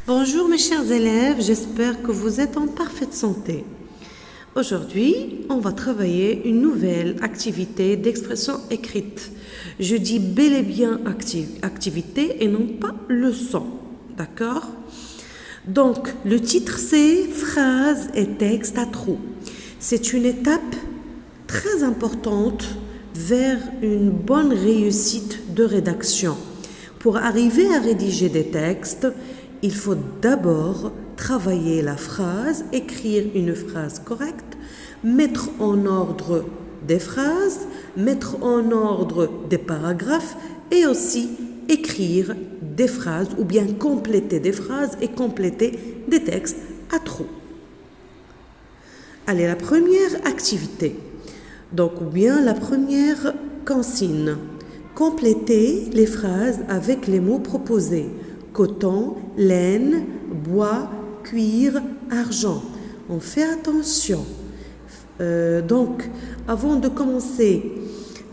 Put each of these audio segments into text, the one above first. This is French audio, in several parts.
Bonjour mes chers élèves, j'espère que vous êtes en parfaite santé. Aujourd'hui, on va travailler une nouvelle activité d'expression écrite. Je dis bel et bien activité et non pas leçon, d'accord? Donc, le titre c'est phrases et textes à trous. C'est une étape très importante vers une bonne réussite de rédaction. Pour arriver à rédiger des textes, il faut d'abord travailler la phrase, écrire une phrase correcte, mettre en ordre des phrases, mettre en ordre des paragraphes et aussi écrire des phrases ou bien compléter des phrases et compléter des textes à trous. Allez, la première activité, donc ou bien la première consigne. Compléter les phrases avec les mots proposés. Coton, laine, bois, cuir, argent. On fait attention. Donc, avant de commencer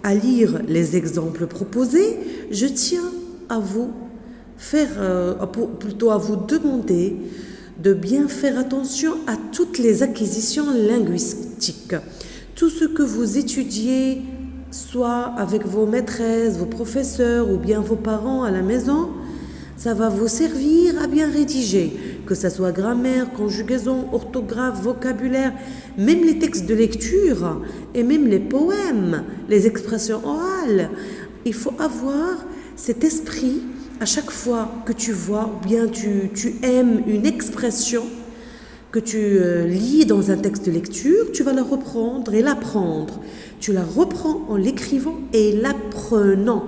à lire les exemples proposés, je tiens à vous à vous demander de bien faire attention à toutes les acquisitions linguistiques. Tout ce que vous étudiez, soit avec vos maîtresses, vos professeurs ou bien vos parents à la maison, ça va vous servir à bien rédiger, que ce soit grammaire, conjugaison, orthographe, vocabulaire, même les textes de lecture et même les poèmes, les expressions orales. Il faut avoir cet esprit à chaque fois que tu vois ou bien tu aimes une expression que tu lis dans un texte de lecture, tu vas la reprendre et l'apprendre. Tu la reprends en l'écrivant et l'apprenant.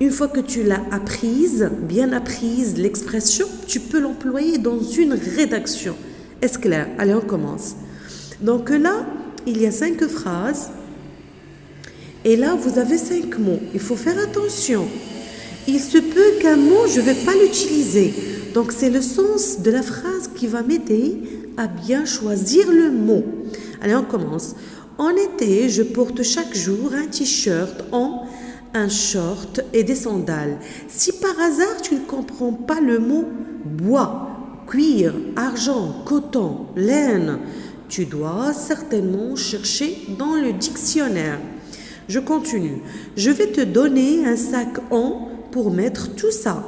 Une fois que tu l'as apprise, bien apprise l'expression, tu peux l'employer dans une rédaction. Est-ce clair? Allez, on commence. Donc là, il y a 5 phrases. Et là, vous avez 5 mots. Il faut faire attention. Il se peut qu'un mot, je ne vais pas l'utiliser. Donc, c'est le sens de la phrase qui va m'aider à bien choisir le mot. Allez, on commence. En été, je porte chaque jour un t-shirt un short et des sandales. Si par hasard tu ne comprends pas le mot bois, cuir, argent, coton, laine, tu dois certainement chercher dans le dictionnaire. Je continue. Je vais te donner un sac en pour mettre tout ça.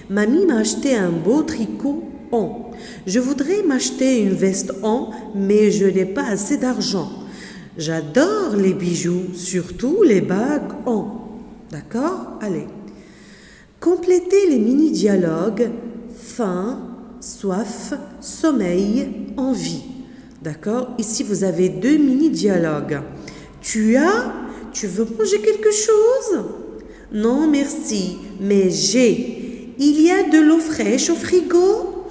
Mamie m'a acheté un beau tricot en. Je voudrais m'acheter une veste en, mais je n'ai pas assez d'argent. J'adore les bijoux, surtout les bagues en. D'accord? Allez. Complétez les mini-dialogues faim, soif, sommeil, envie. D'accord? Ici, vous avez 2 mini-dialogues. Tu veux manger quelque chose? Non, merci, mais j'ai. Il y a de l'eau fraîche au frigo?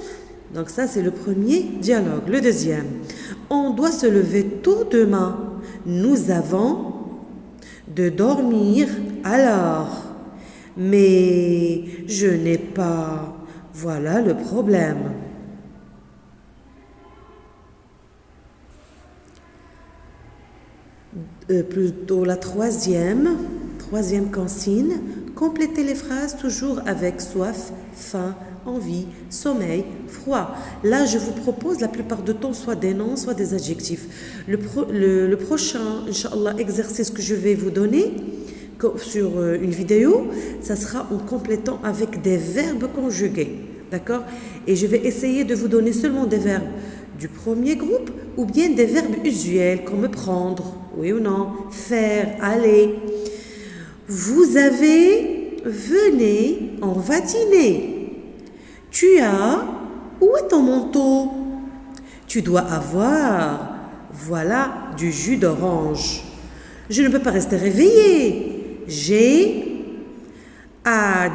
Donc ça, c'est le premier dialogue. Le deuxième. On doit se lever tôt demain. Nous avons de dormir alors. Mais je n'ai pas. Voilà le problème. Plutôt la troisième consigne. Complétez les phrases toujours avec soif, faim, envie, sommeil, froid. Là, je vous propose la plupart du temps soit des noms, soit des adjectifs. Le prochain, Inch'Allah, exercice que je vais vous donner sur une vidéo, ça sera en complétant avec des verbes conjugués. D'accord? Et je vais essayer de vous donner seulement des verbes du premier groupe ou bien des verbes usuels comme prendre, oui ou non, faire, aller. Vous avez, venez, on va dîner. Tu as, où est ton manteau? Tu dois avoir, voilà, du jus d'orange. Je ne peux pas rester réveillée. J'ai,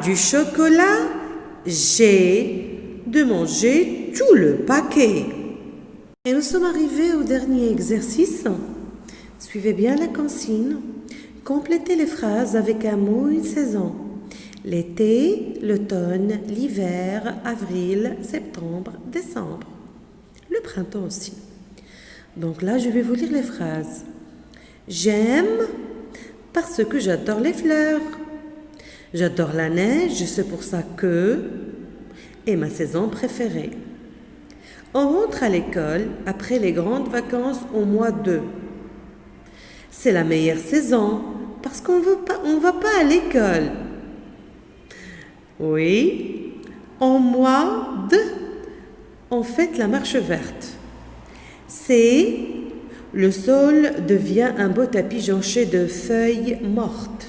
du chocolat, j'ai de manger tout le paquet. Et nous sommes arrivés au dernier exercice. Suivez bien la consigne. Complétez les phrases avec un mot, une saison. L'été, l'automne, l'hiver, avril, septembre, décembre. Le printemps aussi. Donc là, je vais vous lire les phrases. J'aime parce que j'adore les fleurs. J'adore la neige, c'est pour ça que est ma saison préférée. On rentre à l'école après les grandes vacances au mois de. C'est la meilleure saison parce qu'on ne va pas à l'école. Oui, en mois de, on fête la marche verte. C'est le sol devient un beau tapis jonché de feuilles mortes.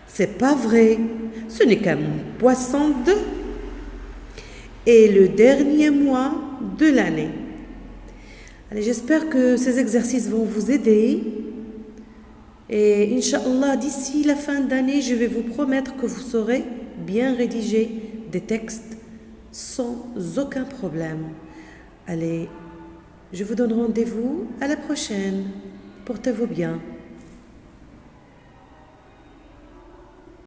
C'est pas vrai, ce n'est qu'un poisson de. Et le dernier mois de l'année. Allez, j'espère que ces exercices vont vous aider. Et Inch'Allah, d'ici la fin d'année, je vais vous promettre que vous saurez bien rédiger des textes sans aucun problème. Allez, je vous donne rendez-vous à la prochaine. Portez-vous bien.